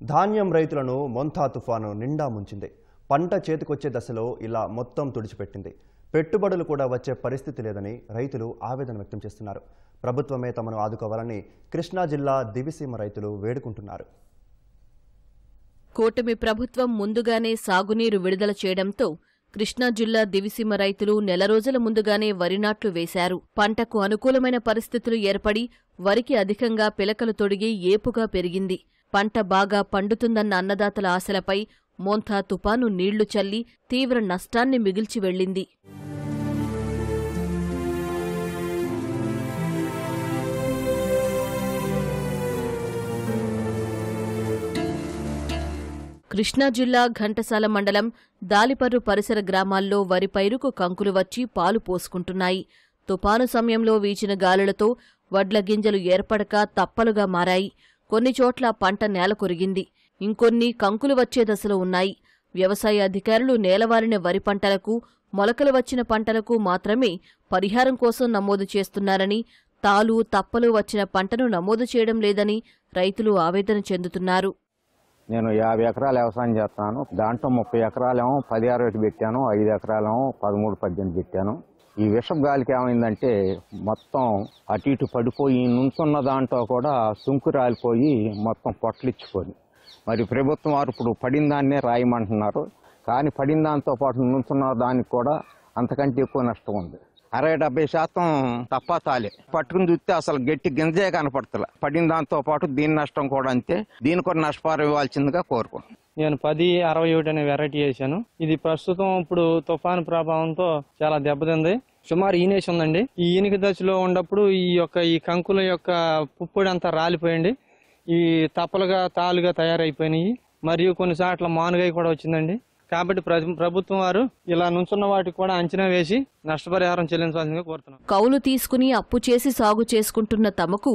ధాన్యం రైతులను మొంతా తుఫాను నిండా ముంచింది. పంట చేతికొచ్చే దశలో ఇలా మొత్తం తుడిచిపెట్టింది. పెట్టుబడులు కూడా వచ్చే పరిస్థితి లేదని రైతులు ఆవేదన వ్యక్తం చేస్తున్నారు. ప్రభుత్వమే తమను ఆదుకోవాలని కృష్ణా జిల్లా దివిసీమ రైతులు వేడుకుంటున్నారు. కూటమి ప్రభుత్వం ముందుగానే సాగునీరు విడుదల చేయడంతో కృష్ణా జిల్లా దివిసీమ రైతులు నెల రోజుల ముందుగానే వరి నాట్లు వేశారు. పంటకు అనుకూలమైన పరిస్థితులు ఏర్పడి వరికి అధికంగా పిలకలు తొడిగి ఏపుగా పెరిగింది. పంట బాగా పండుతుందన్న అన్నదాతల ఆశలపై మోంతా తుపాను నీళ్లు చల్లి తీవ్ర నష్టాన్ని మిగిల్చి వెళ్లింది. కృష్ణా జిల్లా ఘంటసాల మండలం దాలిపర్రు పరిసర గ్రామాల్లో వరి పైరుకు కంకులు వచ్చి పాలు పోసుకుంటున్నాయి. తుపాను సమయంలో వీచిన గాలులతో వడ్ల గింజలు ఏర్పడక తప్పలుగా మారాయి. కొన్ని చోట్ల పంట నేల కొరిగింది. ఇంకొన్ని కంకులు వచ్చే దశలో ఉన్నాయి. వ్యవసాయ అధికారులు నేలవారిన వరి పంటలకు, మొలకలు వచ్చిన పంటలకు మాత్రమే పరిహారం కోసం నమోదు చేస్తున్నారని, తాలు తప్పలు వచ్చిన పంటను నమోదు చేయడం లేదని రైతులు ఆవేదన చెందుతున్నారు. నేను 50 ఎకరాలు వ్యవసాయం చేస్తాను. దాంట్లో 30 ఎకరాలేమో 10-6 పెట్టాను, 5 ఎకరాలేమో 13-18 పెట్టాను. ఈ విషపు గాలికి ఏమైందంటే మొత్తం అటు ఇటు పడిపోయి నుంచున్న దాంట్లో కూడా సుంకు రాలిపోయి మొత్తం పొట్లిచ్చిపోయి. మరి ప్రభుత్వం వారు ఇప్పుడు పడిన దాన్నే రాయమంటున్నారు. కానీ పడిన దాంతో పాటు నుంచున్న దానికి కూడా అంతకంటే ఎక్కువ నష్టం ఉంది. 60-70% తప్ప తాలే పట్టుకుని చూస్తే అసలు గట్టి గింజే కనపడతలే. పడిన దాంతో పాటు దీని నష్టం కూడా అంతే. దీని కూడా నష్టపరిహారం ఇవ్వాల్సిందిగా కోరుకుంటున్నాను. నేను 1061 అనే వెరైటీ వేసాను. ఇది ప్రస్తుతం ఇప్పుడు తుఫాను ప్రభావంతో చాలా దెబ్బతింది. సుమారు ఈనేసి ఉందండి. ఈ ఈనిక దశలో ఉన్నప్పుడు ఈ కంకుల యొక్క పుప్పొడి అంతా రాలిపోయింది. ఈ తప్పలుగా తాలుగా తయారైపోయినాయి. మరియు కొన్ని చోట్ల మానుగాయ కూడా వచ్చిందండి. కాబట్టి ప్రభుత్వం వారు ఇలా నుంచున్న వాటికి కూడా అంచనా వేసి నష్టపరిహారం చెల్లించాల్సిందిగా కోరుతున్నాం. కౌలు తీసుకుని అప్పు చేసి సాగు చేసుకుంటున్న తమకు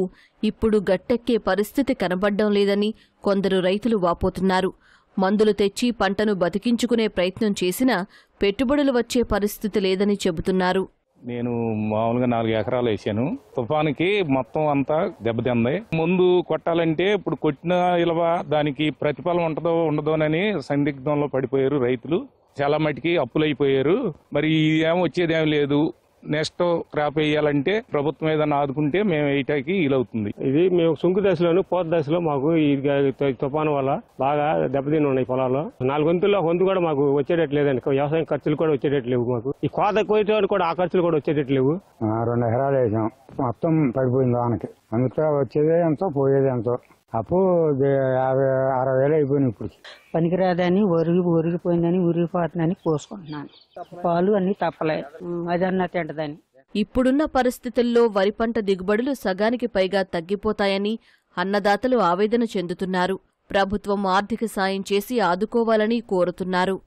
ఇప్పుడు గట్టెక్కే పరిస్థితి కనబడ్డం లేదని కొందరు రైతులు వాపోతున్నారు. మందులు తెచ్చి పంటను బతికించుకునే ప్రయత్నం చేసినా పెట్టుబడులు వచ్చే పరిస్థితి లేదని చెబుతున్నారు. నేను మామూలుగా 4 ఎకరాలు వేసాను. తుఫానికి మొత్తం అంతా దెబ్బతింది. ముందు కొట్టాలంటే ఇప్పుడు కొట్టిన ఇలవ దానికి ప్రతిఫలం ఉంటుందో ఉండదోనని సందిగ్ధంలో పడిపోయారు రైతులు. చాలా మటుకి అప్పులైపోయారు. మరి ఏం వచ్చేదేం లేదు. నెక్స్ట్ క్రాప్ వేయాలంటే ప్రభుత్వం ఏదైనా ఆదుకుంటే మేము వేయటానికి వీలవుతుంది. ఇది మేము సుంకు దశలోను పోత దశలో మాకు ఈ తుఫాను వల్ల బాగా దెబ్బతిని ఉన్నాయి పొలాల్లో. 4 వంతుల్లో వంతు కూడా మాకు వచ్చేటట్టు లేదండి. వ్యవసాయం ఖర్చులు కూడా వచ్చేటట్టు లేవు. మాకు ఈ కోత కోయటం కూడా ఆ ఖర్చులు కూడా వచ్చేటట్టు లేవు. 2 ఎకరాలు వేసాం. మొత్తం పడిపోయింది వానకి. అందుకే వచ్చేదే ఎంతో పోయేది ఎంతో. అప్పు 50-60 వేలు అయిపోయింది. ఇప్పుడు పనికిరాదని ఒరిగిపోయిందని ఉరిగిపోతుందని కోసుకుంటున్నాను. పాలు అన్ని తప్పలే, అదన్నా తింటదని. ఇప్పుడున్న పరిస్థితుల్లో వరి పంట దిగుబడులు సగానికి పైగా తగ్గిపోతాయని అన్నదాతలు ఆవేదన చెందుతున్నారు. ప్రభుత్వం ఆర్థిక సాయం చేసి ఆదుకోవాలని కోరుతున్నారు.